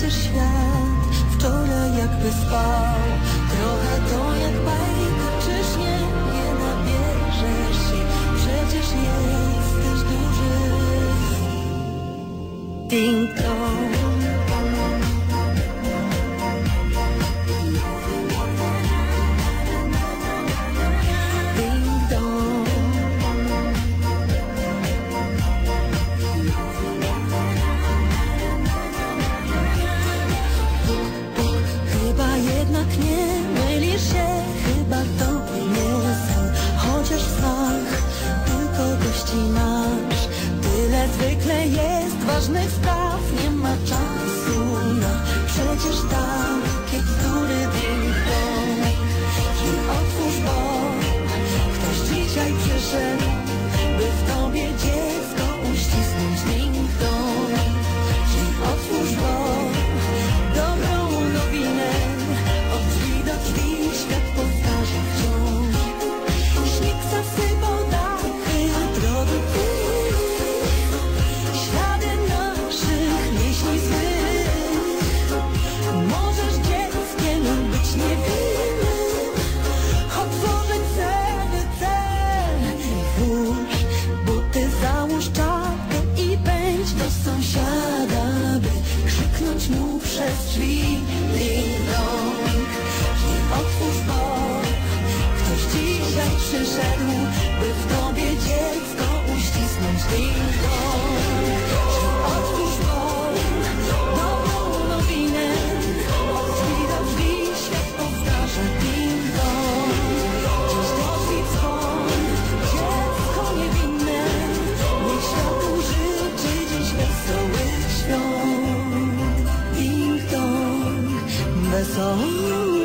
Przecież świat wczoraj jakby spał. Trochę to jak bajka, czyż nie nabierzesz się? Przecież jesteś duży. Ding dong. Nie mylisz się, chyba to nie sen. Chociaż w snach tylko gości masz. Tyle zwykle jest ważnych spraw. Nie ma czasu na przecież takie bzdury. Ding dong. I otwórz, bo ktoś dzisiaj przyszedł, by w tobie dziecko uścisnąć. Ding dong. I otwórz, bo dobrą nowinę. Świat powtarza wciąż. Śnieg zasypał dachy, drogi ślady naszych myśli złych. Możesz dzieckiem być niewinnym, otworzyć serce i włóż buty, załóż czapkę i pędź do sąsiada, by krzyknąć mu przez drzwi. Ding dong. Otwórz, bo ktoś dzisiaj przyszedł, by w tobie dziecko uścisnąć. Ding dong. Otwórz, bo dobrą nowinę. Od drzwi do drzwi świat powtarza. Ding dong. Dziś do drzwi dzwon, dziecko niewinne. Niech światu życzy dziś wesołych świąt. Ding dong. Wesołych